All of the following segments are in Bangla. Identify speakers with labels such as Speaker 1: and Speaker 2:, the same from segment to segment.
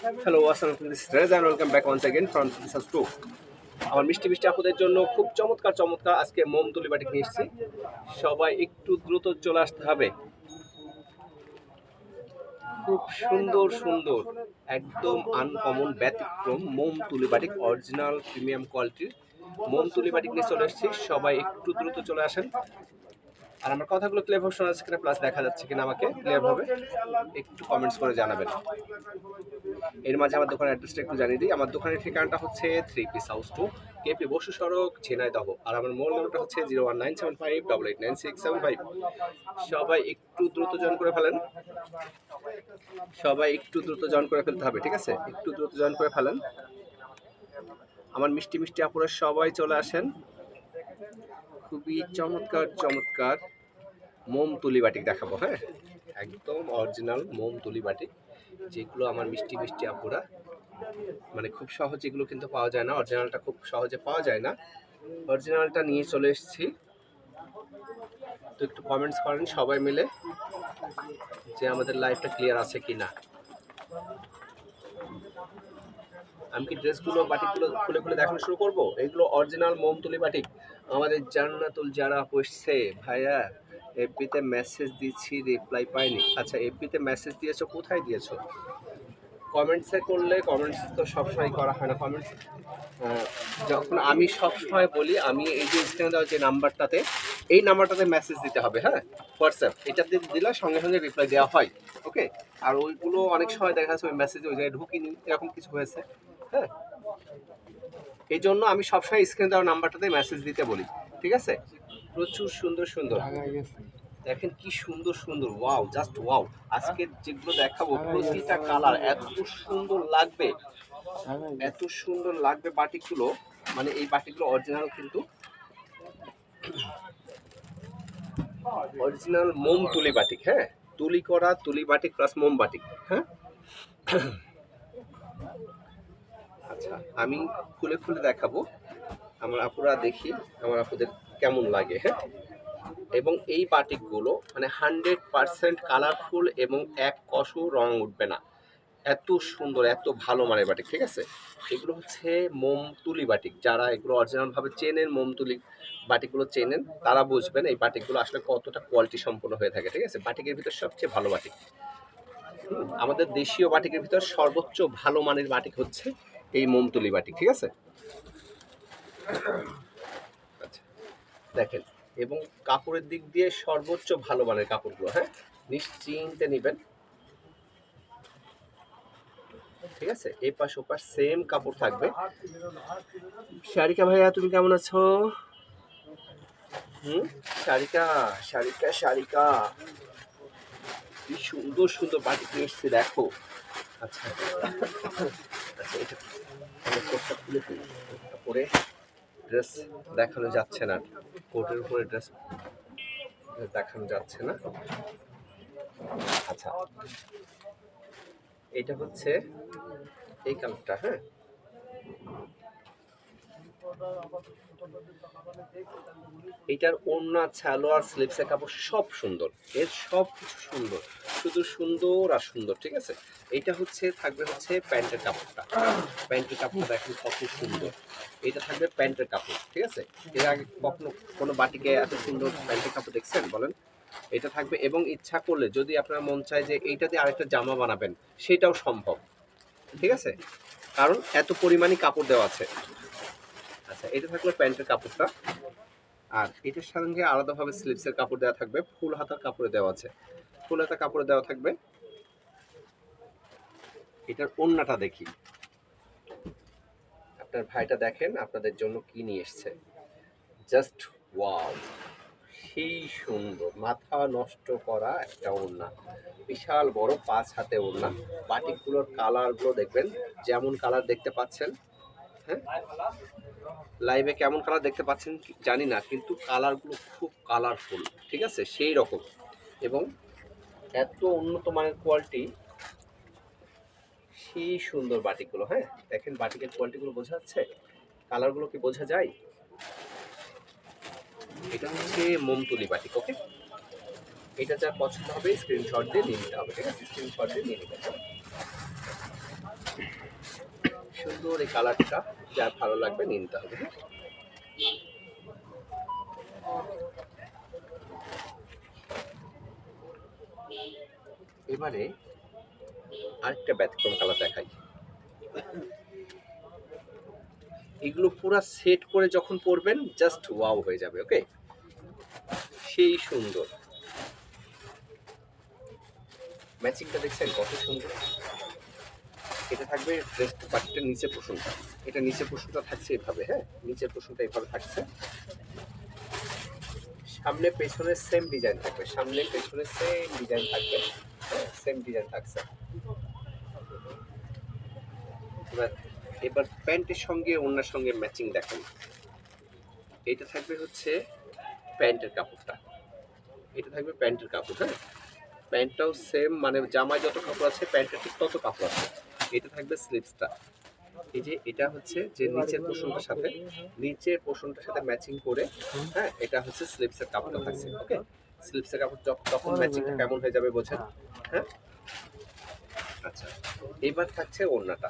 Speaker 1: হ্যালো, আসসালামু আলাইকুম। This is Rez and welcome back once again from ফিসাস টু। আমার মিষ্টি মিষ্টি আপুদের জন্য খুব চমৎকার চমৎকার আজকে মোম তুলি বাটিক নিয়ে এসেছি। সবাই একটু দ্রুত চলে আসতে হবে। খুব সুন্দর সুন্দর একদম আনকমন ব্যতিক্রম মোম তুলি বাটিক অরিজিনাল প্রিমিয়াম কোয়ালিটির মোম তুলি বাটিক নিয়ে চলে এসেছি। সবাই একটু দ্রুত চলে আসেন। আর আমার কথাগুলো ক্লিয়ার ভাবে শোনা যাচ্ছে কিনা, প্লাস দেখা যাচ্ছে কিনা আমাকে ক্লিয়ার ভাবে একটু কমেন্টস করে জানাবেন। এর মাঝে আমার দোকানের অ্যাড্রেসটা একটু জানিয়ে দিই। আমার দোকানের ঠিকানাটা হচ্ছে 3 পিস হাউস 2, কেপি বসু সড়ক, ঝিনাইদহ। আর আমার মোবাইল নাম্বারটা হচ্ছে 01975889675। সবাই একটু দ্রুত জয়েন করে ফেলেন। সবাই একটু দ্রুত জয়েন করে ফেলতে হবে, ঠিক আছে? একটু দ্রুত জয়েন করে ফেলেন। আমার মিষ্টি মিষ্টি আপুরা সবাই চলে আসেন। খুবই চমৎকার চমৎকার মোম তুলি বাটিক দেখাবো, হ্যাঁ, একদম অরিজিনাল মোম তুলি বাটিক, যেগুলো আমার মিষ্টি মিষ্টি আপুরা মানে খুব সহজে এগুলো কিন্তু পাওয়া যায় না, অরিজিনালটা খুব সহজে পাওয়া যায় না। অরিজিনালটা নিয়ে চলে এসেছি। তো একটু কমেন্টস করেন সবাই মিলে যে আমাদের লাইফটা ক্লিয়ার আছে কি না। আমি কি ড্রেসগুলো বাটিকগুলো খুলে খুলে দেখানো শুরু করব? এগুলো অরিজিনাল মোমতুলি বাটিক। আমাদের জান্নাতুল যারা হচ্ছে ভাইয়া, এফবিতে মেসেজ দিচ্ছি, রিপ্লাই পাইনি। আচ্ছা, এফবিতে মেসেজ দিয়েছো, কোথায় দিয়েছো? কমেন্টসে করলে, কমেন্টস তো সবসময় করা হয় না। কমেন্টস যখন আমি সবসময় বলি, আমি এই যে স্ক্রিনে দেওয়া যে নাম্বারটাতে, এই নাম্বারটাতে মেসেজ দিতে হবে, হ্যাঁ, হোয়াটসঅ্যাপ। এটাতে দিলে সঙ্গে সঙ্গে রিপ্লাই দেওয়া হয়, ওকে? আর ওইগুলো অনেক সময় দেখা যাচ্ছে ওই মেসেজ ওই জায়গায় ঢুকিনি, এরকম কিছু হয়েছে, হ্যাঁ। এই জন্য আমি সবসময় স্ক্রিনে দেওয়া নাম্বারটাতে মেসেজ দিতে বলি, ঠিক আছে? প্রচুর সুন্দর সুন্দর, দেখেন কি সুন্দর সুন্দর, ওয়াও, জাস্ট ওয়াও। আজকে যেগুলো দেখাবো প্রতিটা কালার এত সুন্দর লাগবে, এত সুন্দর লাগবে বাটিকগুলো। মানে এই বাটিকগুলো অরিজিনাল, কিন্তু অরিজিনাল মোম তুলি বাটিক, হ্যাঁ, তুলি করা তুলি বাটিক প্লাস মোম বাটিক, হ্যাঁ। আচ্ছা, আমি খুলে খুলে দেখাবো, আমার আপুরা দেখি আমার আপুদের কেমন লাগে, হ্যাঁ। এবং এই বাটিকগুলো মানে 100% কালারফুল এবং এক কষও রং উঠবে না, এত সুন্দর এত ভালো মানের বাটিক, ঠিক আছে? এগুলো হচ্ছে মোম তুলি বাটিক। যারা এগুলো অরিজিনাল ভাবে চেনেন, মোম তুলি বাটিকগুলো চেনেন, তারা বুঝবেন এই বাটিকগুলো আসলে কতটা কোয়ালিটি সম্পন্ন হয়ে থাকে, ঠিক আছে? বাটিকের ভিতর সবচেয়ে ভালো বাটিক, আমাদের দেশীয় বাটিকের ভিতর সর্বোচ্চ ভালো মানের বাটিক হচ্ছে এই মোম তুলি বাটিক, ঠিক আছে? আচ্ছা, দেখেন, এবং কাপড়ের দিক দিয়ে সর্বোচ্চ ভালো মানের কাপড়গুলো, হ্যাঁ, নিশ্চিন্তে নেবেন, ঠিক আছে? এই পাশ ওপাশ সেম কাপড় থাকবে। শারিকা ভাইয়া, তুমি কেমন আছো? শারিকা, শারিকা, শারিকা, কি সুন্দর সুন্দর বাটিক নিয়ে এসছে, দেখো। আচ্ছা আচ্ছা, এটা কোটটা খুলে ফেলি, কোটটা পরে ড্রেস দেখানো যাচ্ছে না, কোটের উপরে ড্রেস দেখানো যাচ্ছে না। আচ্ছা, এটা হচ্ছে এই কালারটা, হ্যাঁ। এটার ওড়না, সালোয়ার, স্লিপসের কাপড় সব সুন্দর, এর সব কিছু সুন্দর, শুধু সুন্দর আর সুন্দর, ঠিক আছে? এটা হচ্ছে থাকবে হচ্ছে প্যান্টের কাপড়টা, প্যান্টের কাপড়টা দেখেন কত সুন্দর। এটা থাকবে প্যান্টের কাপড়, ঠিক আছে? এর আগে কখনো কোনো বাটিকে এত সুন্দর প্যান্টের কাপড় দেখছেন বলেন? এটা থাকবে, এবং ইচ্ছা করলে যদি আপনার মন চায় যে এইটা দিয়ে আরেকটা জামা বানাবেন, সেটাও সম্ভব, ঠিক আছে? কারণ এত পরিমাণই কাপড় দেওয়া আছে। আচ্ছা, এটা থাকলো প্যান্টের কাপড়টা। আর এটার সঙ্গে আলাদাভাবে স্লিপসের কাপড় দেওয়া থাকবে, ফুল হাতার কাপড়ে দেওয়া আছে, ফুল হাতা কাপড়ে দেওয়া থাকবে। এটার ওড়নাটা দেখি, আপনার ভাইটা দেখেন আপনাদের জন্য কি নিয়ে এসছে, জাস্ট ওয়াও, সেই সুন্দর, মাথা নষ্ট করা একটা ওড়না, বিশাল বড় 5 হাতে ওড়না। বাটিকগুলোর কালারগুলো দেখবেন, যেমন কালার দেখতে পাচ্ছেন, হ্যাঁ, লাইভে কেমন কালার দেখতে পাচ্ছেন জানি না, কিন্তু কালারগুলো খুব কালারফুল, ঠিক আছে, সেই রকম। এবং এত উন্নত মানের কোয়ালিটি, সেই সুন্দর বাটিকগুলো, হ্যাঁ, দেখেন বাটিকের কোয়ালিটিগুলো বোঝা যাচ্ছে, কালারগুলো কি বোঝা যায়? এটা হচ্ছে মোমতুলি বাটিক, ওকে? এটা যা পছন্দ হবে স্ক্রিনশট দিয়ে নিয়ে নিতে হবে, ঠিক আছে? স্ক্রিনশট দিয়ে নিয়ে নিতে হবে। সুন্দর এই কালারটা, যার ভালো লাগবে নিয়ে নিতে হবে। এবারে আরেকটা ব্যতিক্রম কালার দেখাই। এগুলো পুরো সেট করে যখন পরবেন জাস্ট ওয়াও হয়ে যাবে। ওকে, সেই সুন্দর ম্যাচিংটা দেখছেন কত সুন্দর। এটা থাকবে ব্রেস্ট পার্টটার নিচে পোর্শনটা, এটা নিচে পোর্শনটা থাকছে এভাবে। হ্যাঁ, নিচের পোর্শনটা এভাবে থাকছে, সামনে পেছনে সেম ডিজাইন থাকবে, সামনে পেছনে সেম ডিজাইন থাকবে, সেম ডিজাইন থাকছে। এবার প্যান্টের সঙ্গে ওড়নার সঙ্গে ম্যাচিং দেখেন। এটা থাকবে হচ্ছে প্যান্টের কাপড়টা, এটা থাকবে প্যান্টের কাপড়। হ্যাঁ, প্যান্টটাও সেম, মানে জামায় যত কাপড় আছে প্যান্টের ঠিক তত কাপড় আছে। এটা থাকবে স্লিভসটা, এই যে এটা হচ্ছে যে নিচের পোর্শনটার সাথে, নিচের পোর্শনটার সাথে ম্যাচিং করে। হ্যাঁ, এটা হচ্ছে স্লিভসের কাপড়টা থাকছে। ওকে, স্লিভসের কাপড় তখন ম্যাচিংটা কেমন হয়ে যাবে বোঝেন। হ্যাঁ, আচ্ছা, এবার থাকছে ওড়নাটা,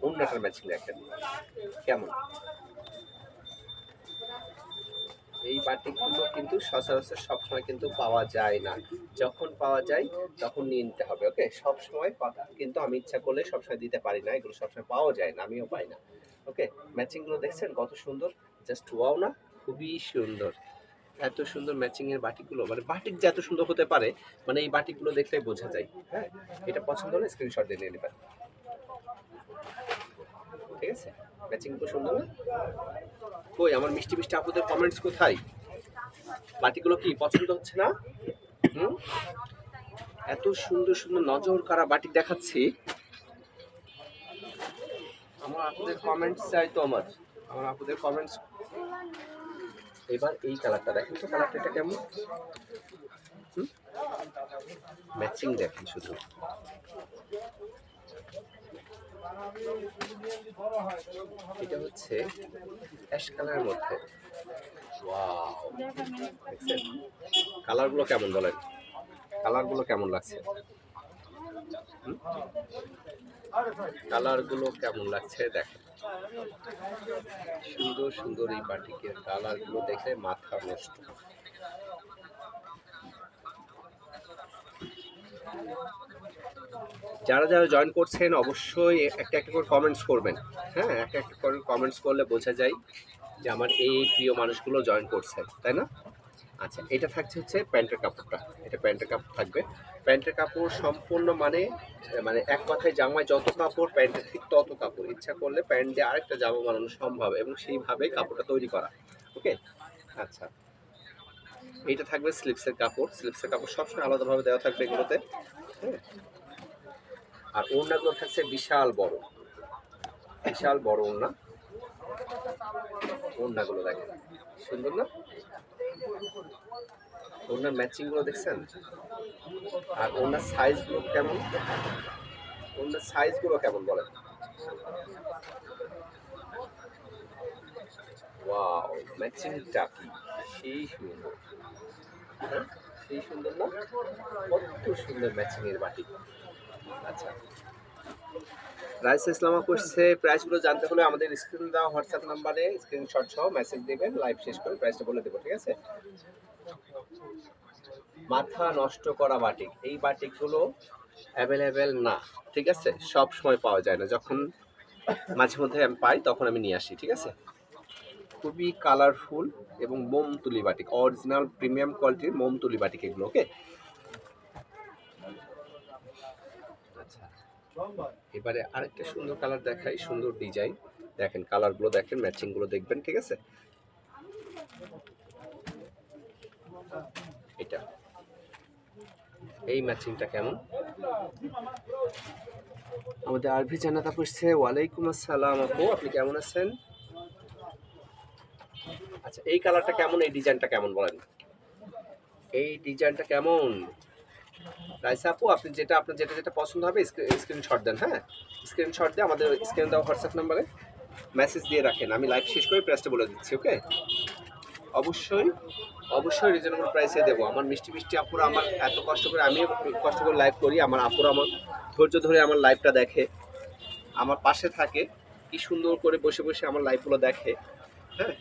Speaker 1: ওড়নাটার ম্যাচিং দেখেন কেমন। এই বাটিকগুলো কিন্তু সচরাচর সবসময় কিন্তু পাওয়া যায় না, যখন পাওয়া যায় তখন নিয়ে নিতে হবে। ওকে, সবসময় কিন্তু আমি ইচ্ছা করলে সবসময় দিতে পারি না, এগুলো সবসময় পাওয়া যায় না, আমিও পাই না। ওকে, ম্যাচিংগুলো দেখছেন কত সুন্দর, জাস্ট ওয়াও না, খুবই সুন্দর। এত সুন্দর ম্যাচিং এর বাটিকগুলো, মানে বাটিক যে এত সুন্দর হতে পারে, মানে এই বাটিকগুলো দেখলেই বোঝা যায়। হ্যাঁ, এটা পছন্দ হলে স্ক্রিনশট দিয়ে নিয়ে নেবেন। ঠিক আছে, ম্যাচিংগুলো সুন্দর না? কই আমার মিষ্টি মিষ্টি আপুদের কমেন্টস কোথায়? বাটিগুলো কি পছন্দ হচ্ছে না? হুম, এত সুন্দর সুন্দর নজর কারা বাটিক দেখাচ্ছি, আমার আপুদের কমেন্টস চাই তো, আমার আপুদের কমেন্টস। এবার এই কালারটা দেখেন তো, কালারটা এটা কেমন, ম্যাচিং দেখেন শুধু। এটা হচ্ছে অ্যাশ কালারের মধ্যে, ওয়াও, দেখছেন কালারগুলো কেমন বলেন, কালারগুলো কেমন লাগছে, কালারগুলো কেমন লাগছে দেখেন, সুন্দর সুন্দর এই বাটিকের কালারগুলো দেখে মাথা নষ্ট। যারা যারা জয়েন করছেন অবশ্যই একটা একটা করে কমেন্টস করবেন। হ্যাঁ, একটা একটা করে কমেন্টস করলে বোঝা যায় যে আমার এই প্রিয় মানুষগুলো জয়েন করছে, তাই না? আচ্ছা, এটা থাকছে হচ্ছে প্যান্টের কাপড়টা, এটা প্যান্টের কাপড় থাকবে। প্যান্টের কাপড় সম্পূর্ণ মানে মানে এক কথায় জামায় যত কাপড় প্যান্টের ঠিক তত কাপড়, ইচ্ছা করলে প্যান্ট দিয়ে আরেকটা জামা বানানো সম্ভব এবং সেইভাবেই কাপড়টা তৈরি করা। ওকে, আচ্ছা, এইটা থাকবে স্লিপসের কাপড়, স্লিপসের কাপড় সবসময় আলাদাভাবে দেওয়া থাকবে এগুলোতে। হ্যাঁ, আর ওড়নাগুলো থাকছে বিশাল বড়, বিশাল বড় ওড়না, ওড়নাগুলো দেখেন সুন্দর না? ওড়নার ম্যাচিংগুলো দেখছেন, আর ওড়নার সাইজগুলো কেমন, ওড়নার সাইজগুলো কেমন বলেন। ওয়াও, ম্যাচিংটা কি সেই সুন্দর, হ্যাঁ সেই সুন্দর না, কত সুন্দর ম্যাচিং এর বাটি। আচ্ছা, প্রাইস ইসলামা করছে, প্রাইসগুলো জানতে হলে আমাদের স্ক্রিন দেওয়া হোয়াটসঅ্যাপ নাম্বারে স্ক্রিনশট সহ মেসেজ দেবেন, লাইভ শেষ করে প্রাইসটা বলে দেবো। ঠিক আছে, মাথা নষ্ট করা বাটিক, এই বাটিকগুলো অ্যাভেলেবেল না, ঠিক আছে, সব সময় পাওয়া যায় না, যখন মাঝে মধ্যে আমি পাই তখন আমি নিয়ে আসি। ঠিক আছে, খুবই কালারফুল এবং মোম তুলি বাটিক, অরিজিনাল প্রিমিয়াম কোয়ালিটির মোম তুলি বাটিক এগুলো। ওকে, আচ্ছা, এবারে আরেকটা সুন্দর কালার দেখাই, সুন্দর ডিজাইন দেখেন, কালারগুলো দেখেন, ম্যাচিংগুলো দেখবেন। ঠিক আছে, এটা এই ম্যাচিংটা কেমন, আমাদের আরভি জান্নাত আপু এসেছে, ওয়ালাইকুম আসসালাম আপু, আপনি কেমন আছেন? আচ্ছা, এই কালারটা কেমন, এই ডিজাইনটা কেমন বলেন, এই ডিজাইনটা কেমন? রাইসা আপু, আপনি যেটা আপনার যেটা যেটা পছন্দ হবে স্ক্রিনশট দেন। হ্যাঁ, স্ক্রিনশট দিয়ে আমাদের স্ক্রিন দেওয়া হোয়াটসঅ্যাপ নাম্বারে মেসেজ দিয়ে রাখেন, আমি লাইভ শেষ করে প্রাইসটা বলে দিচ্ছি। ওকে, অবশ্যই অবশ্যই রিজনেবল প্রাইসে দেবো। আমার মিষ্টি মিষ্টি আপুরা, আমার এত কষ্ট করে, আমিও কষ্ট করে লাইভ করি, আমার আপুরা আমার ধৈর্য ধরে আমার লাইভটা দেখে, আমার পাশে থাকে, কি সুন্দর করে বসে বসে আমার লাইভগুলো দেখে। হ্যাঁ,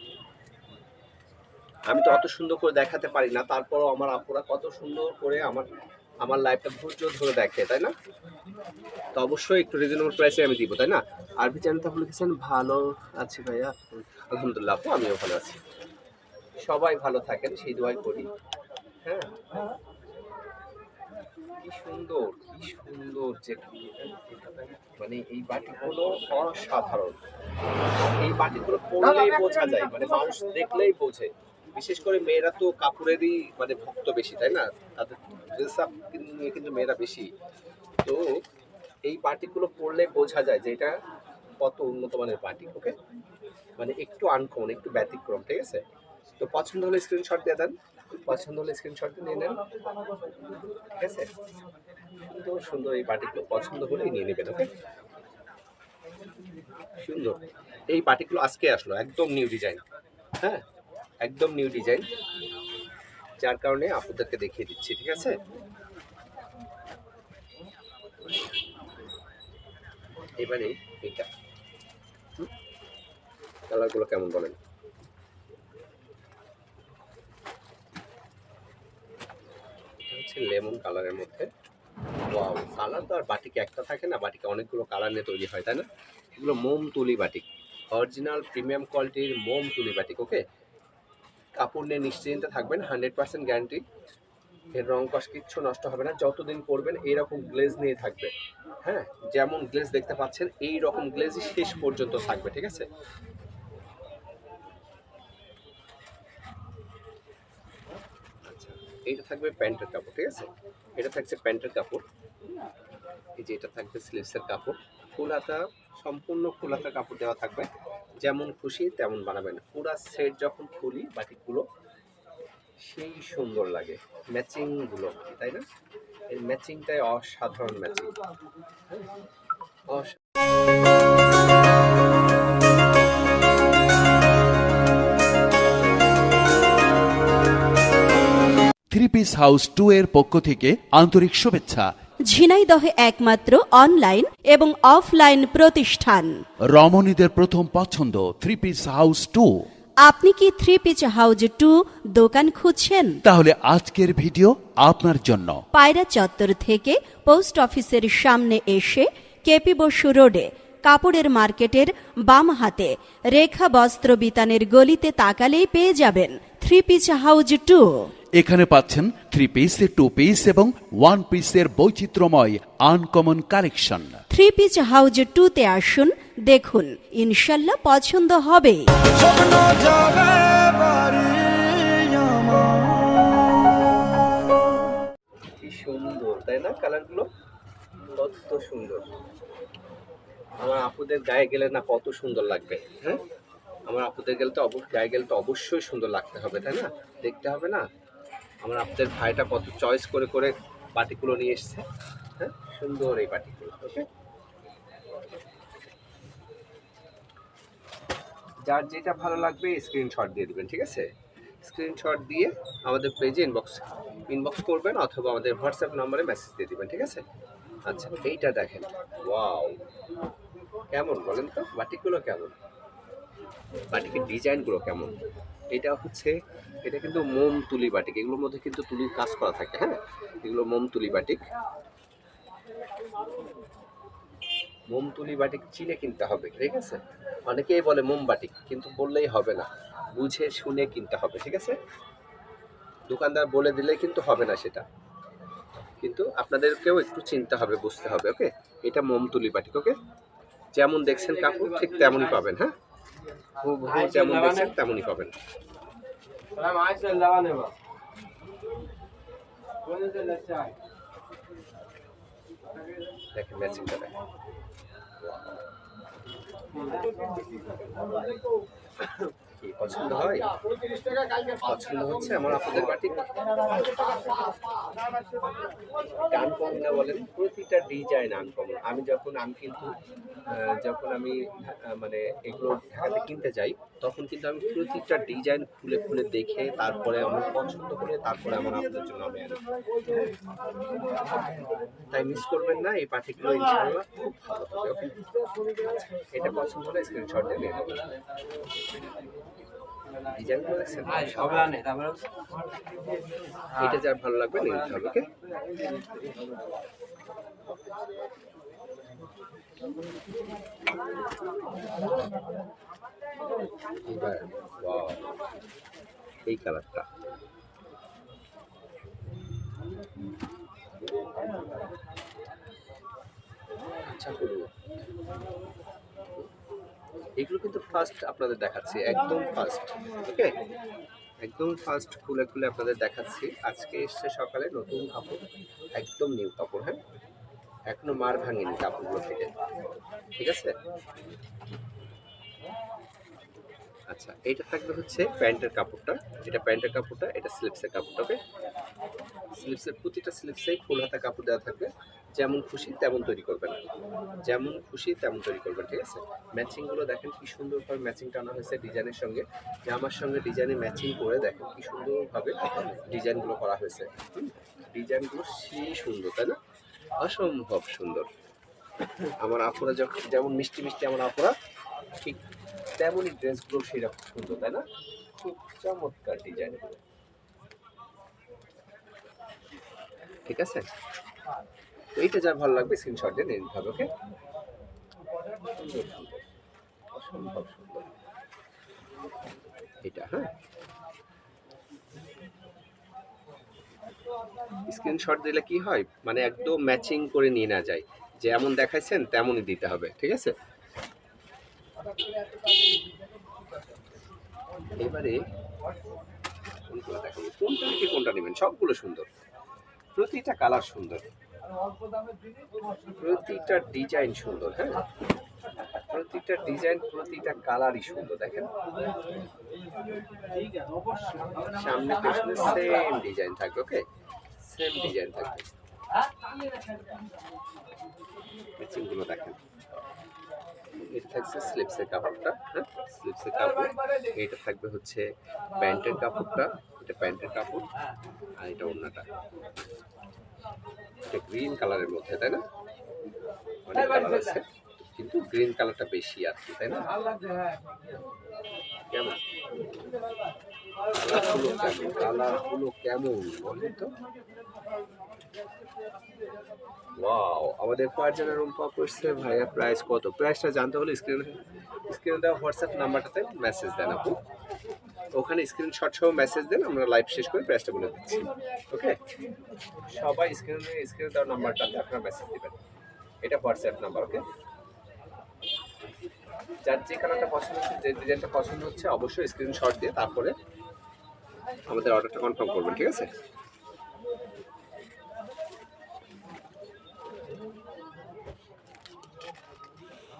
Speaker 1: আমি তো অত সুন্দর করে দেখাতে পারি না, তারপরও আমার আপুরা কত সুন্দর করে আমার আমার লাইভটা ধৈর্য ধরে দেখে, তাই না? তো অবশ্যই একটু রিজনেবল প্রাইসে আমি দিব, তাই না? আরবি চ্যানেলটা লিখেছেন ভালো আছি ভাইয়া, আলহামদুলিল্লাহ আপু আমিও ভালো আছি। সবাই ভালো থাকেন সেই দোয়াই করি। হ্যাঁ, কি সুন্দর, কি সুন্দর যে মানে এই বাটিগুলো অসাধারণ। এই বাটিগুলো পরলেই বোঝা যায়, মানে মানুষ দেখলেই বোঝে। বিশেষ করে মেয়েরা তো কাপড়েরই মানে ভক্ত বেশি, তাই না? তাদের ড্রেস আপ নিয়ে কিন্তু মেয়েরা বেশি। তো এই বাটিগুলো পরলে বোঝা যায় যে এটা কত উন্নত মানের বাটি। ওকে, মানে একটু আনকমন, একটু ব্যতিক্রম, ঠিক আছে? তো পছন্দ হলে স্ক্রিনশট দিয়ে দেন, পছন্দ হলে স্ক্রিনশট নিয়ে নেন, ঠিক আছে? সুন্দর সুন্দর এই বাটিগুলো পছন্দ হলেই নিয়ে নেবেন। ওকে, সুন্দর এই বাটিগুলো আজকে আসলো, একদম নিউ ডিজাইন। হ্যাঁ, একদম নিউ ডিজাইন, যার কারণে আপনাদেরকে দেখিয়ে দিচ্ছি, ঠিক আছে? এবারে এটা কালারগুলো কেমন বলেন? এটা হচ্ছে লেমন কালারের মধ্যে। ওয়াও, কালার তো আর বাটিকে একটা থাকে না, বাটিকে অনেকগুলো কালার নিয়ে তৈরি হয়, তাই না? এগুলো মোম তুলি বাটিক, অরিজিনাল প্রিমিয়াম কোয়ালিটির মোম তুলি বাটিক। ওকে, কাপড় নিয়ে নিশ্চিন্তে থাকবেন, 100% গ্যারান্টি। এর রং কষ কিচ্ছু নষ্ট হবে না, যতদিন পরবেন এইরকম গ্লেজ নিয়ে থাকবে। হ্যাঁ, যেমন গ্লেজ দেখতে পাচ্ছেন এই রকম গ্লেজই শেষ পর্যন্ত থাকবে, ঠিক আছে? আচ্ছা, এইটা থাকবে প্যান্টের কাপড়, ঠিক আছে? এটা থাকছে প্যান্টের কাপড়। এই যে এটা থাকবে স্লিভসের কাপড়, ফুল হাতা, সম্পূর্ণ ফুল হাতা কাপড় দেওয়া থাকবে। যেমন খুশি তেমন বানাবেন। পুরা সেট যখন খুলি বাটিকগুলো সেই সুন্দর লাগে, ম্যাচিং গুলো, তাই না? এই ম্যাচিংটাই অসাধারণ ম্যাচিং।
Speaker 2: থ্রি পিস হাউস 2 এর পক্ষ থেকে আন্তরিক শুভেচ্ছা।
Speaker 3: ঝিনাইদহে একমাত্র অনলাইন এবং অফলাইন প্রতিষ্ঠান।
Speaker 2: রমণীদের প্রথম পছন্দ থ্রি পিস হাউস 2।
Speaker 3: আপনি কি থ্রি পিস হাউস 2 দোকান খুঁজছেন?
Speaker 2: তাহলে আজকের ভিডিও আপনার জন্য।
Speaker 3: পায়রা চত্বর থেকে পোস্ট অফিসের সামনে এসে কেপি বসু রোডে কাপড়ের মার্কেটের বাম হাতে রেখা বস্ত্র বিতানের গলিতে তাকালেই পেয়ে যাবেন থ্রি পিস হাউস 2।
Speaker 2: এখানে পাচ্ছেন থ্রি পিস, টু পিস এবং ওয়ান পিসের বৈচিত্র্যময় uncommon collection.
Speaker 3: Three piece house 2 তে আসুন, দেখুন, ইনশাল্লাহ পছন্দ হবে।
Speaker 1: কি সুন্দর, তাই না? কালারগুলো কত সুন্দর। আমার আপুদের গায়ে গেলে না কত সুন্দর লাগবে। হ্যাঁ, আমার আপুদের গেলে তো গায়ে গেলে তো অবশ্যই সুন্দর লাগতে হবে, তাই না? দেখতে হবে না আমার আপনাদের ভাইটা কত চয়েস করে করে বাটিগুলো নিয়ে এসছে। হ্যাঁ, সুন্দর এই বাটিগুলো। ওকে, যার যেটা ভালো লাগবে স্ক্রিনশট দিয়ে দিবেন, ঠিক আছে? স্ক্রিনশট দিয়ে আমাদের পেজে ইনবক্স করবেন অথবা আমাদের হোয়াটসঅ্যাপ নম্বরে মেসেজ দিয়ে দিবেন, ঠিক আছে? আচ্ছা, এইটা দেখেন, ওয়াও, কেমন বলেন তো বাটিকগুলো কেমন, বাটিকের ডিজাইনগুলো কেমন? এটা হচ্ছে, এটা কিন্তু মোম তুলি বাটিক, এগুলোর মধ্যে কিন্তু তুলির কাজ করা থাকে। হ্যাঁ, এগুলো মোম তুলি বাটিক। মোম তুলি বাটিক চিনে কিনতে হবে, ঠিক আছে? অনেকেই বলে মোম বাটিক, কিন্তু বললেই হবে না, বুঝে শুনে কিনতে হবে, ঠিক আছে? দোকানদার বলে দিলে কিন্তু হবে না সেটা, কিন্তু আপনাদেরকেও একটু চিনতে হবে, বুঝতে হবে। ওকে, এটা মোম তুলি বাটিক। ওকে, যেমন দেখছেন কাপড় ঠিক তেমনই পাবেন। হ্যাঁ, হুবহু যেমন দেখছেন তেমনই পাবেন। দেখেন ম্যাচিংটা দেখেন। কি পছন্দ হয়? পছন্দ হচ্ছে আমার আপনাদের বাটিক? আনকমন না বলেন, প্রতিটা ডিজাইন আনকমন। আমি কিন্তু যখন আমি মানে এগুলো ঢাকাতে কিনতে যাই, তখন কিন্তু আমি প্রতিটা ডিজাইন খুলে খুলে দেখে তারপরে আমার পছন্দ করে তারপরে আমার আপনাদের জন্য আমি আনি। তাই মিস করবেন না, এই পার্টিগুলো ইনশাআল্লাহ খুব ভালো হবে। ওকে, এটা পছন্দ হলে স্ক্রিনশট দিয়ে নিয়ে নেবেন। ডিজাইনগুলো দেখছেন? এটা যার ভালো লাগবে নিয়ে নিতে হবে। ওকে, এবার ওয়াও, এই কালারটা আচ্ছা করুন। এগুলো কিন্তু ফার্স্ট আপনাদের দেখাচ্ছি, একদম ফার্স্ট। ওকে, একদম ফার্স্ট খুলে খুলে আপনাদের দেখাচ্ছি। আজকে এসছে সকালে নতুন কাপড়, একদম নিউ কাপড়। হ্যাঁ, এখনো মার ভাঙেনি কাপড়গুলো থেকে, ঠিক আছে? আচ্ছা, এটা থাকবে হচ্ছে প্যান্টের কাপড়টা, এটা প্যান্টের কাপড়টা, এটা স্লিপসের কাপড়টা। ওকে, স্লিপসের প্রতিটা স্লিপসেই ফুল হাতা কাপড় দেওয়া থাকবে। যেমন খুশি তেমন তৈরি করবেন, যেমন খুশি তেমন তৈরি করবেন, ঠিক আছে? ম্যাচিংগুলো দেখেন কি সুন্দরভাবে ম্যাচিংটা আনা হয়েছে ডিজাইনের সঙ্গে, জামার সঙ্গে ডিজাইনে ম্যাচিং করে দেখেন কি সুন্দরভাবে ডিজাইনগুলো করা হয়েছে। ডিজাইনগুলো সেই সুন্দর, তাই না? অসম্ভব সুন্দর। আমার আপুরা যখন যেমন মিষ্টি মিষ্টি আমার আপুরা, ঠিক তেমনই ড্রেসগুলো সেরকম সুন্দর, তাই না? খুব চমৎকার ডিজাইনগুলো, ঠিক আছে? তো এইটা যা ভালো লাগবে স্ক্রিনশট দিয়ে নিয়ে নিতে হবে। ওকে, সুন্দর সুন্দর, অসম্ভব সুন্দর এটা। হ্যাঁ, স্ক্রিনশট দিলে কি হয়, মানে একদম ম্যাচিং করে নিয়ে না যায়, যেমন দেখাইছেন তেমনই দিতে হবে, ঠিক আছে? এবারে কোনগুলো দেখাবো, কোনটা থেকে কোনটা নেবেন, সবগুলো সুন্দর, প্রতিটা কালার সুন্দর, প্রতিটা ডিজাইন সুন্দর। হ্যাঁ, প্রতিটা ডিজাইন প্রতিটা কালারই সুন্দর। দেখেন সামনে পেছনে সেম ডিজাইন থাকবে। ওকে, সেম ডিজাইন থাকবে। ম্যাচিংগুলো দেখেন, এটা থাকছে স্লিপসের কাপড়টা। হ্যাঁ, স্লিপসের কাপড়। এটা থাকবে হচ্ছে প্যান্টের কাপড়টা, এটা প্যান্টের কাপড়, আর এটা ওড়নাটা। এটা গ্রিন কালারের মধ্যে, তাই না? অনেক কালার আছে কিন্তু গ্রিন কালারটা বেশি আর কি, তাই না? কেমন কালারগুলো কেমন বলেন তো? ওয়াও, আমাদের ফারজানা রুম্পা করছে ভাইয়া প্রাইস কত? প্রাইসটা জানতে হলে স্ক্রিনে দেওয়া হোয়াটসঅ্যাপ নাম্বারটাতে মেসেজ দেন আপু, ওখানে স্ক্রিনশট সহ মেসেজ দেন, আমরা লাইভ শেষ করে প্রাইসটা বলে দিচ্ছি। ওকে, সবাই স্ক্রিনে দেওয়া নাম্বারটাতে আপনারা মেসেজ দিবেন, এটা হোয়াটসঅ্যাপ নাম্বার। ওকে, যার যে কালারটা পছন্দ হচ্ছে, যে ডিজাইনটা পছন্দ হচ্ছে, অবশ্যই স্ক্রিনশট দিয়ে তারপরে আমাদের অর্ডারটা কনফার্ম করবেন, ঠিক আছে?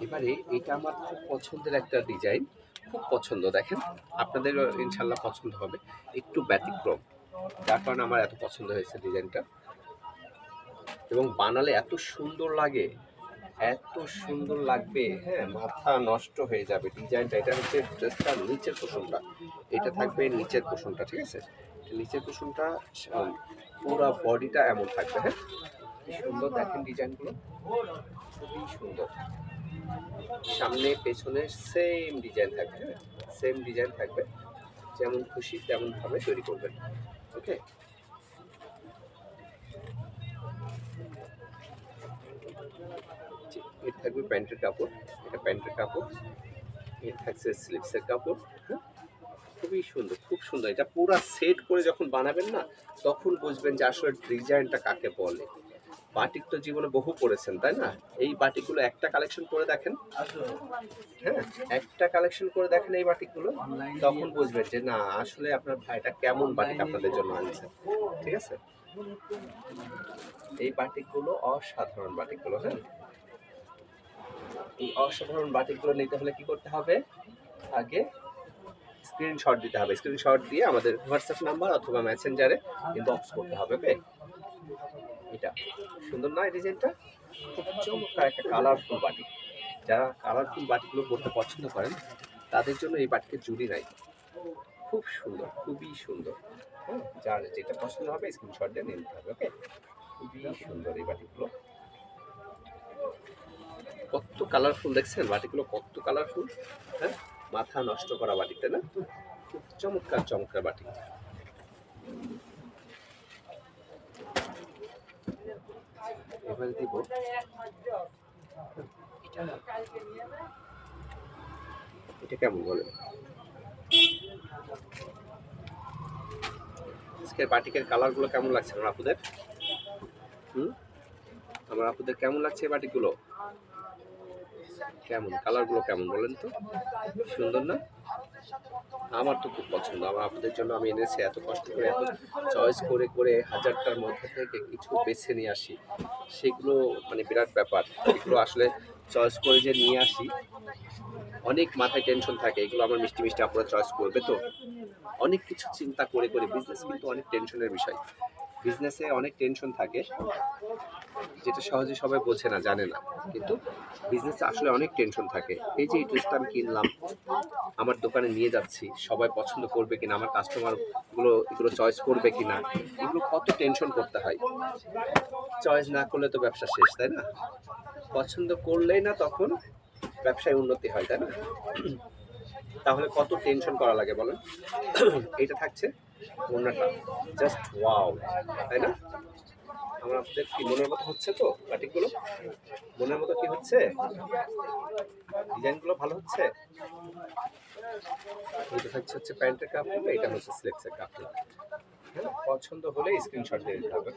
Speaker 1: এবারে এটা আমার খুব পছন্দের একটা ডিজাইন, খুব পছন্দ। দেখেন আপনাদের ইনশাল্লাহ পছন্দ হবে, একটু ব্যতিক্রম, যার কারণে আমার এত পছন্দ হয়েছে ডিজাইনটা, এবং বানালে এত সুন্দর লাগে, এত সুন্দর লাগবে। হ্যাঁ, মাথা নষ্ট হয়ে যাবে ডিজাইনটা। এটা হচ্ছে ড্রেসটার নিচের পোষণটা, এটা থাকবে নিচের পোষণটা, ঠিক আছে? নিচের পোষণটা পুরো বডিটা এমন থাকবে। হ্যাঁ, কি সুন্দর দেখেন ডিজাইনগুলো, খুবই সুন্দর। সামনে পেছনে সেম ডিজাইন থাকবে। হ্যাঁ, সেম ডিজাইন থাকবে, যেমন খুশি তেমন ভাবে তৈরি করবেন। ওকে, এটা থাকবে প্যান্টের কাপড়, এটা প্যান্টের কাপড়, এটা থাকছে স্লিপসের কাপড়। হ্যাঁ, খুবই সুন্দর, খুব সুন্দর। এটা পুরো সেট করে যখন বানাবেন না, তখন বুঝবেন যে আসলে ডিজাইনটা কাকে বলে। বাটিক তো জীবনে বহু পড়েছেন, তাই না? এই বাটিকগুলো একটা কালেকশন করে দেখেন, হ্যাঁ, একটা কালেকশন করে দেখেন এই বাটিকগুলো, তখন বুঝবেন যে না আসলে আপনার ভাইটা কেমন বাটিক আপনাদের জন্য আনছে, ঠিক আছে? এই বাটিকগুলো অসাধারণ বাটিকগুলো। হ্যাঁ, এই অসাধারণ বাটিকগুলো নিতে হলে কি করতে হবে? আগে স্ক্রিনশট দিতে হবে। স্ক্রিনশট দিয়ে আমাদের হোয়াটসঅ্যাপ নাম্বার অথবা মেসেঞ্জারে ইনবক্স করতে হবে। ওকে, এটা সুন্দর না এই ডিজাইনটা? খুব চমৎকার একটা কালারফুল বাটিক। যারা কালারফুল বাটিকগুলো পরতে পছন্দ করেন তাদের জন্য এই বাটিকের জুড়ি নাই। খুব সুন্দর, খুবই সুন্দর। হ্যাঁ, যার যেটা পছন্দ হবে স্ক্রিনশট দিয়ে নিয়ে নিতে হবে। ওকে, খুবই সুন্দর এই বাটিকগুলো। কত কালারফুল দেখছেন বাটিকগুলো, কত কালারফুল। হ্যাঁ, মাথা নষ্ট করা বাটিক, তাই না? খুব চমৎকার চমৎকার বাটিক। এবারে দিব এটা কেমন বলেন? আজকের বাটিকের কালারগুলো কেমন লাগছে আমার আপুদের? আমার আপুদের কেমন লাগছে এই বাটিকগুলো? কেমন কালারগুলো কেমন বলেন তো? সুন্দর না? আমার তো খুব পছন্দ। আমার আপুদের জন্য আমি এনেছি, এত কষ্ট করে এত চয়েস করে করে হাজারটার মধ্যে থেকে কিছু বেছে নিয়ে আসি। সেগুলো মানে বিরাট ব্যাপার। এগুলো আসলে চয়েস করে যে নিয়ে আসি, অনেক মাথায় টেনশন থাকে। এগুলো আমার মিষ্টি মিষ্টি আপুরা চয়েস করবে তো, অনেক কিছু চিন্তা করে করে। বিজনেস কিন্তু অনেক টেনশনের বিষয়। বিজনেসে অনেক টেনশন থাকে, যেটা সহজে সবাই বোঝে না, জানে না। কিন্তু বিজনেসে আসলে অনেক টেনশন থাকে। এই যে এই ড্রেসটা আমি কিনলাম, আমার দোকানে নিয়ে যাচ্ছি, সবাই পছন্দ করবে কিনা, আমার কাস্টমারগুলো এগুলো চয়েস করবে কিনা, এগুলো কত টেনশন করতে হয়। চয়েস না করলে তো ব্যবসা শেষ, তাই না? পছন্দ করলেই না তখন ব্যবসায় উন্নতি হয়, তাই না? তাহলে কত টেনশন করা লাগে বলেন। এটা থাকছে ওড়নাটা, জাস্ট ওয়াও, তাই না? আমার আপনাদের কি মনের মতো হচ্ছে তো বাটিকগুলো? মনের মতো কি হচ্ছে? ডিজাইনগুলো ভালো হচ্ছে? এটা হচ্ছে প্যান্টের কাপড়, এটা হচ্ছে স্লেক্সের কাপড়। হ্যাঁ, পছন্দ হলে স্ক্রিনশট দিয়ে দিতে হবে।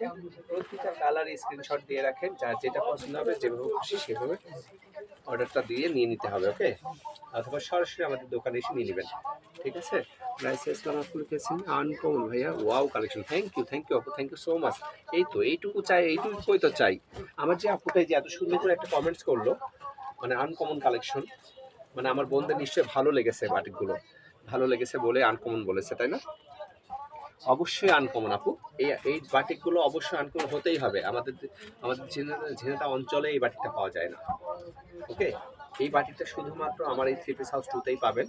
Speaker 1: প্রতিটা কালারে স্ক্রিনশট দিয়ে রাখেন, যার যেটা পছন্দ হবে যেভাবে খুশি সেভাবে অর্ডারটা দিয়ে নিয়ে নিতে হবে। ওকে, অথবা সরাসরি আমাদের দোকানে এসে নিয়ে নেবেন। ঠিক আছে? প্রাইস ইসলাম ফুল কেসিং আনকমন ভাইয়া, ওয়াও কালেকশন। থ্যাংক ইউ আপু, থ্যাংক ইউ সো মাচ। এই তো এইটুকু চাই, এইটুকুই তো চাই। আমার যে আপুটাই যে এত সুন্দর করে একটা কমেন্টস করলো, মানে আনকমন কালেকশন, মানে আমার বোনদের নিশ্চয়ই ভালো লেগেছে বাটিকগুলো। ভালো লেগেছে বলে আনকমন বলেছে, তাই না? অবশ্যই আনকমন আপু। এই বাটিকগুলো অবশ্যই আনকমন হতেই হবে। আমাদের আমাদের ঝিনাইদহ অঞ্চলে এই বাটিকটা পাওয়া যায় না। ওকে, এই বাটিকটা শুধুমাত্র আমার এই থ্রি পিস হাউস টুতেই পাবেন।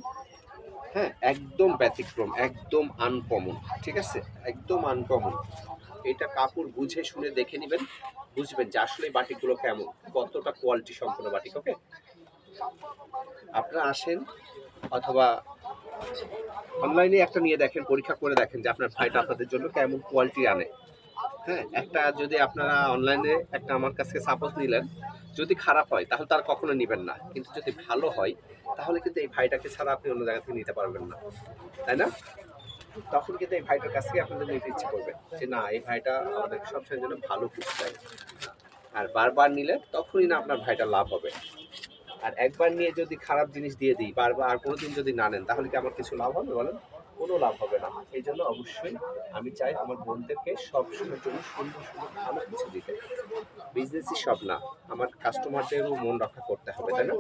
Speaker 1: হ্যাঁ, একদম ব্যতিক্রম, একদম আনকমন। ঠিক আছে, একদম আনকমন। এটা কাপড় বুঝে শুনে দেখে নেবেন, বুঝবেন যে আসলে এই বাটিকগুলো কেমন, কতটা কোয়ালিটি সম্পন্ন বাটিক। ওকে, আপনারা আসেন অথবা অনলাইনে একটা নিয়ে দেখেন, পরীক্ষা করে দেখেন যে আপনার ভাইটা আপনাদের জন্য কেমন কোয়ালিটি আনে। হ্যাঁ, একটা যদি আপনারা অনলাইনে একটা আমার কাছে সাপোজ নিলেন, যদি খারাপ হয় তাহলে তার কখনো নেবেন না। কিন্তু যদি ভালো হয় তাহলে কিন্তু এই ভাইটাকে ছাড়া আপনি অন্য জায়গা থেকে নিতে পারবেন না, তাই না? তখন কিন্তু এই ভাইটার কাছ থেকে আপনাদের নিতে ইচ্ছে করবে যে না, এই ভাইটা আমাদের সবসময়ের জন্য ভালো কিছু চাই। আর বারবার নিলে তখনই না আপনার ভাইটা লাভ হবে। আর একবার নিয়ে যদি খারাপ জিনিস দিয়ে দিই, বারবার আর কোনোদিন যদি না নেন, তাহলে কি আমার কিছু লাভ হবে বলেন? কোনো লাভ হবে না। এই জন্য অবশ্যই আমি চাই আমার বোনদেরকে সবসময়ের জন্য সুন্দর সুন্দর ভালো কিছু দিতে। বিজনেসই সব না, আমার কাস্টমারদেরও মন রক্ষা করতে হবে, তাই না?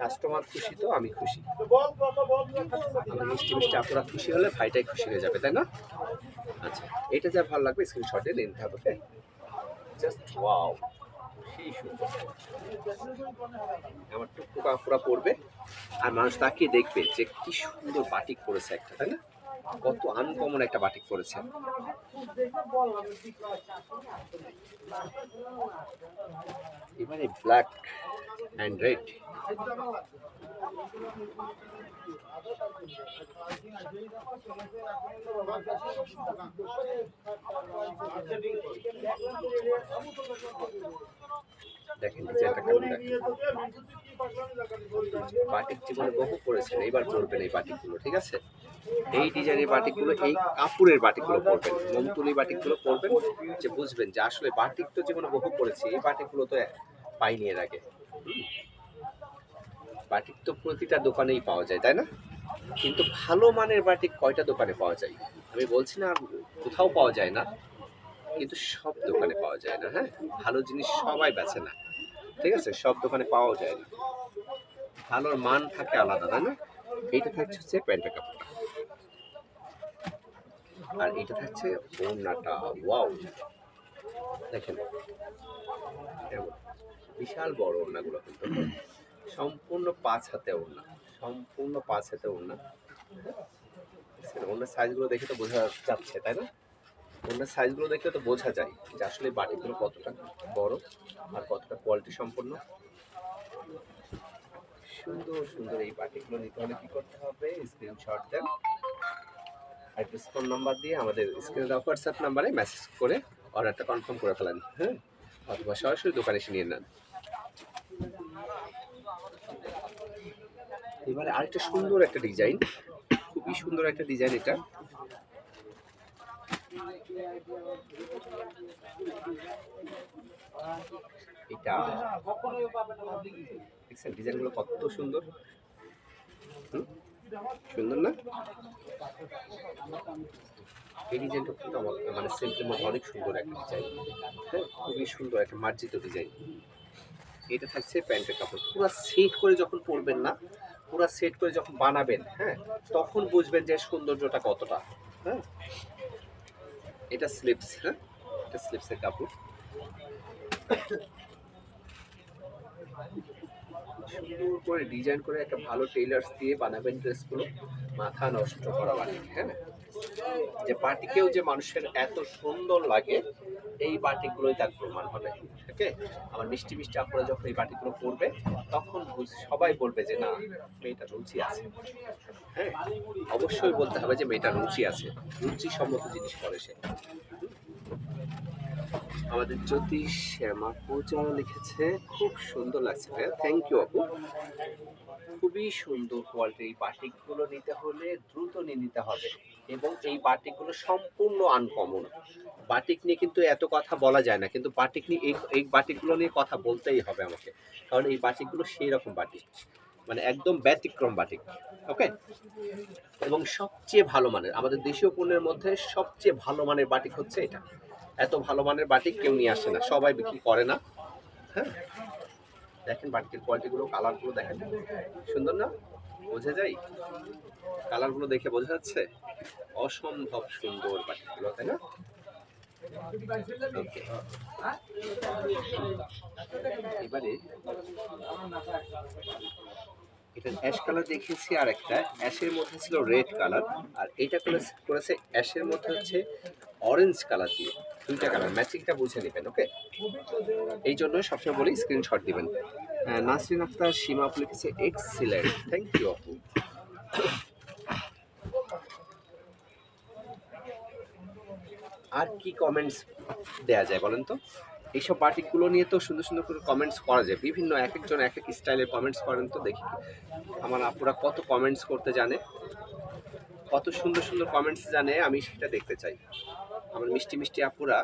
Speaker 1: কাস্টমার খুশি তো আমি খুশি। আমার মিষ্টি মিষ্টি আপুরা খুশি হলে ভাইটাই খুশি হয়ে যাবে, তাই না? আচ্ছা, এটা যা ভালো লাগবে স্ক্রিনশটে নিতে হবে। ওকে, জাস্ট ওয়াও, সেই সুন্দর। আমার টুকটুকা পুরা পড়বে আর মানুষ তাকিয়ে দেখবে যে কি সুন্দর বাটিক করেছে একটা, তাই না? কত আনকমন একটা বাটিক করেছে। এবারে ব্ল্যাক অ্যান্ড রেড, দেখেন ডিজাইনটা কেমন। দেখেন বাটিক জীবনে বহু করেছেন, এইবার পরবেন এই বাটিকগুলো। ঠিক আছে, এই ডিজাইনের বাটিকগুলো, এই কাপড়ের বাটিকগুলো পরবেন, মোমতুলি বাটিকগুলো পরবেন, যে বুঝবেন যে আসলে বাটিক তো জীবনে বহু করেছি, এই বাটিকগুলো তো পাইনি এর আগে। বাটিক তো প্রতিটা দোকানেই পাওয়া যায়, তাই না? কিন্তু ভালো মানের বাটিক কয়টা দোকানে পাওয়া যায়? আমি বলছি না কোথাও পাওয়া যায় না, কিন্তু সব দোকানে পাওয়া যায় না। হ্যাঁ, ভালো জিনিস সবাই বেছে না, ঠিক আছে? সব দোকানে পাওয়া যায় না, ভালোর মান থাকে আলাদা, তাই না? এইটা থাকছে হচ্ছে প্যান্টের কাপড়টা। আর এটা থাকছে ওড়নাটা, ওয়াও দেখেন কেমন বিশাল বড় ওড়নাগুলো, কিন্তু সম্পূর্ণ 5 হাতে ওড়না, সম্পূর্ণ 5 হাতে ওড়না। ওড়নার সাইজগুলো দেখে তো বোঝা যাচ্ছে, তাই না? ওড়নার সাইজগুলো দেখলে তো বোঝা যায় যে আসলে বাটিকগুলো কতটা বড় আর কতটা কোয়ালিটি সম্পন্ন। সুন্দর সুন্দর এই বাটিকগুলো নিতে হলে কি করতে হবে, স্ক্রিনশট দেন, অ্যাড্রেস ফোন নাম্বার দিয়ে আমাদের স্ক্রিনে দেওয়া হোয়াটসঅ্যাপ নাম্বারে মেসেজ করে অর্ডারটা কনফার্ম করে ফেলেন, হ্যাঁ, অথবা সরাসরি দোকানে এসে নিয়ে নেন। এবারে আরেকটা সুন্দর একটা ডিজাইন, খুবই সুন্দর একটা ডিজাইন এটা। এটা দেখছেন ডিজাইনগুলো কত সুন্দর, সুন্দর না? এই ডিজাইনটা কিন্তু আমার মানে সিম্পলের মধ্যে অনেক সুন্দর একটা ডিজাইন, হ্যাঁ, খুবই সুন্দর একটা মার্জিত ডিজাইন। এটা থাকছে প্যান্টের কাপড়, পুরো সেট করে যখন পরবেন না, পুরো সেট করে যখন বানাবেন, হ্যাঁ, তখন বুঝবেন যে সৌন্দর্যটা কতটা। হ্যাঁ, এটা স্লিপস, হ্যাঁ, এটা স্লিপসের কাপড়, সুন্দর করে ডিজাইন করে একটা ভালো টেইলার্স দিয়ে বানাবেন ড্রেসগুলো, মাথা নষ্ট করা বানিয়ে, হ্যাঁ, যে বাটিকেও যে মানুষের এত সুন্দর লাগে এই বাটিকগুলোই তার প্রমাণ হবে। ওকে, আমার মিষ্টি মিষ্টি আপুরা যখন এই বাটিকগুলো পরবে তখন সবাই বলবে যে না, মেয়েটার রুচি আছে। হ্যাঁ, অবশ্যই বলতে হবে যে মেয়েটার রুচি আছে, রুচি সম্মত জিনিস করে সে। আমাদের জ্যোতিষ শ্যামা পূজা লিখেছে, খুব সুন্দর লাগছে ভাইয়া, থ্যাংক ইউ আপু, খুবই সুন্দর কোয়ালিটির। এই বাটিকগুলো নিতে হলে দ্রুত নিয়ে নিতে হবে, এবং এই বাটিকগুলো সম্পূর্ণ আনকমন। বাটিক নিয়ে কিন্তু এত কথা বলা যায় না, কিন্তু বাটিক নিয়ে এই বাটিকগুলো নিয়ে কথা বলতেই হবে আমাকে, কারণ এই বাটিকগুলো সেই রকম বাটিক, মানে একদম ব্যতিক্রম বাটিক। ওকে, এবং সবচেয়ে ভালো মানের, আমাদের দেশীয় পণ্যের মধ্যে সবচেয়ে ভালো মানের বাটিক হচ্ছে এটা। এত ভালো মানের বাটিক কেউ নিয়ে আসে না, সবাই বিক্রি করে না। হ্যাঁ, দেখেন বাটিকের কোয়ালিটিগুলো, কালারগুলো দেখেন, সুন্দর না? বোঝা যায়, কালারগুলো দেখে বোঝা যাচ্ছে অসম্ভব সুন্দর বাটিকগুলো, তাই না? ওকে, এবারে এটা অ্যাশ কালার দেখিয়েছি, আর একটা অ্যাশের মধ্যে ছিল রেড কালার, আর এটা করেছে অ্যাশের মধ্যে হচ্ছে অরেঞ্জ কালার দিয়ে, দুইটা কালার ম্যাচিংটা বুঝে নেবেন। ওকে, এই জন্য সবসময় বলি স্ক্রিনশট দিবেন। নাসরিন আক্তার সীমা আপু লিখেছে এক্সিলেন্ট, থ্যাংক ইউ আপু। আর কি কমেন্টস দেয়া যায় বলেন তো? এইসব বাটিকগুলো নিয়ে তো সুন্দর সুন্দর করে কমেন্টস করা যায়, বিভিন্ন এক একজন এক এক স্টাইলের কমেন্টস করেন, তো দেখি আমার আপুরা কত কমেন্টস করতে জানে, কত সুন্দর সুন্দর কমেন্টস জানে, আমি সেটা দেখতে চাই। আমার মিষ্টি মিষ্টি আপুরা,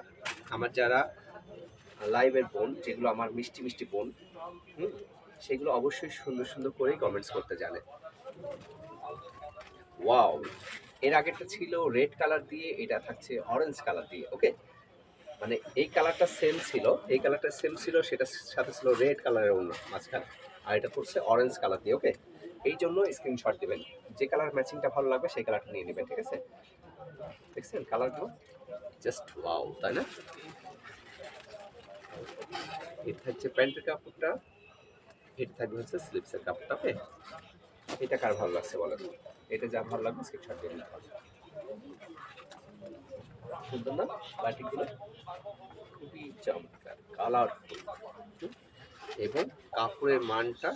Speaker 1: আমার যারা লাইভের বোন, যেগুলো আমার মিষ্টি মিষ্টি বোন, সেগুলো অবশ্যই সুন্দর সুন্দর করেই কমেন্টস করতে জানে। ওয়াও, এর আগেরটা ছিল রেড কালার দিয়ে, এটা থাকছে অরেঞ্জ কালার দিয়ে। ওকে, মানে এই কালারটা সেম ছিল, এই কালারটা সেম ছিল, সেটার সাথে ছিল রেড কালারের অন্য মাঝখানে, আর এটা করছে অরেঞ্জ কালার দিয়ে। ওকে, এই জন্য স্ক্রিনশট দিবেন, যে কালার ম্যাচিংটা ভালো লাগবে সেই কালারটা নিয়ে নেবেন, ঠিক আছে? দেখছেন কালারগুলো, জাস্ট ওয়াও, তাই না? এটা হচ্ছে প্যান্টের কাপড়টা, এটা থাকবে হচ্ছে স্লিপসের কাপড়টা। ওকে, এটা কার ভালো লাগছে বলেন, এটা যা ভালো লাগবে স্ক্রিনশট দিয়ে নিতে হবে। সুন্দর না বাটিকগুলো? খুবই চমৎকার, কালারফুল, এবং কাপড়ের মানটা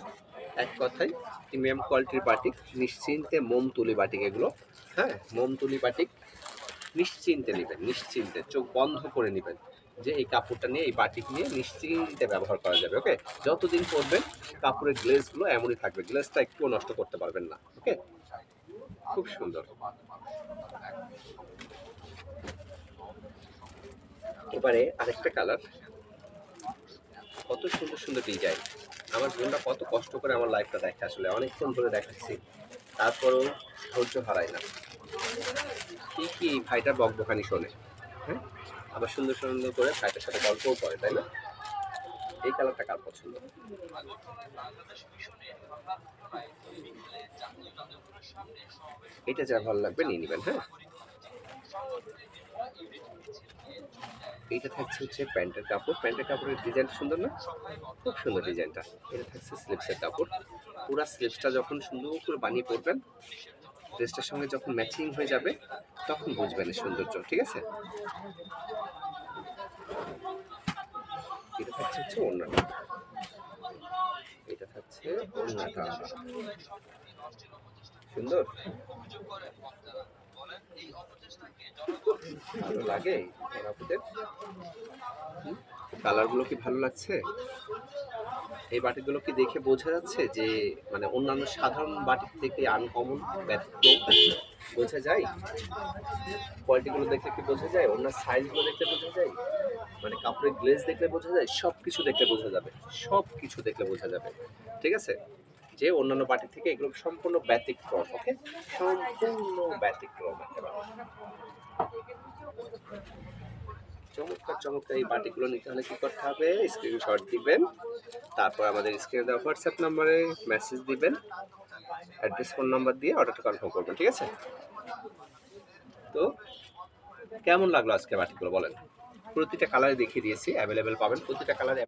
Speaker 1: এক কথায় প্রিমিয়াম কোয়ালিটির বাটিক, নিশ্চিন্তে মোমতুলি বাটিক এগুলো। হ্যাঁ, মোমতুলি বাটিক নিশ্চিন্তে নেবেন, নিশ্চিন্তে চোখ বন্ধ করে নেবেন যে এই কাপড়টা নিয়ে, এই বাটিক নিয়ে নিশ্চিন্তে ব্যবহার করা যাবে। ওকে, যতদিন পরবেন কাপড়ের গ্লেজগুলো এমনই থাকবে, গ্লেজটা একটুও নষ্ট করতে পারবেন না। ওকে, খুব সুন্দর। এবারে আরেকটা কালার, কত সুন্দর সুন্দর ডিজাইন। আমার বোনরা কত কষ্ট করে আমার লাইফটা দেখে, আসলে অনেকক্ষণ ধরে দেখাচ্ছি, তারপরেও ধৈর্য হারায় না। কি ভাইটার বকবকানি শোনে, হ্যাঁ, আবার সুন্দর সুন্দর করে ভাইটার সাথে গল্পও করে, তাই না? এই কালারটা কার পছন্দ? এটা যা ভালো লাগবে নিয়ে নেবেন। হ্যাঁ, এইটা থাকছে হচ্ছে প্যান্টের কাপড়, প্যান্টের কাপড়ের ডিজাইন সুন্দর না? খুব সুন্দর ডিজাইনটা। এটা থাকছে স্লিপসের কাপড়, পুরা স্লিপসটা যখন সুন্দর করে বানিয়ে পরবেন, ড্রেসটার সঙ্গে যখন ম্যাচিং হয়ে যাবে তখন বুঝবেন এর সৌন্দর্য, ঠিক আছে? এটা থাকছে হচ্ছে ওড়নাটা, এটা থাকছে ওড়নাটা, সুন্দর, ভালো লাগে আপনাদের? কালারগুলো কি ভালো লাগছে? এই বাটিগুলো কি দেখে বোঝা যাচ্ছে যে মানে অন্যান্য সাধারণ বাটির থেকে আনকমন, ব্যতিক্রম বোঝা যায়? কোয়ালিটিগুলো দেখলে কি বোঝা যায়? অন্য সাইজগুলো দেখলে বোঝা যায়? মানে কাপড়ের গ্লেজ দেখলে বোঝা যায়? সব কিছু দেখলে বোঝা যাবে, সব কিছু দেখলে বোঝা যাবে, ঠিক আছে? যে অন্যান্য বাটি থেকে এগুলো সম্পূর্ণ ব্যতিক্রম, ওকে? সম্পূর্ণ ব্যতিক্রম একেবারে। চমৎকার চমৎকার এই বাটিগুলো নিতে হলে কি করতে হবে? স্ক্রিনশট দিবেন, তারপর আমাদের স্ক্রিনে দেওয়া হোয়াটসঅ্যাপ নাম্বারে মেসেজ দিবেন, অ্যাড্রেস ফোন নাম্বার দিয়ে অর্ডারটা কনফার্ম করবেন, ঠিক আছে? তো কেমন লাগলো আজকে বাটিগুলো বলেন? প্রতিটা কালারে দেখিয়ে দিয়েছি, অ্যাভেলেবেল পাবেন প্রতিটা কালারে।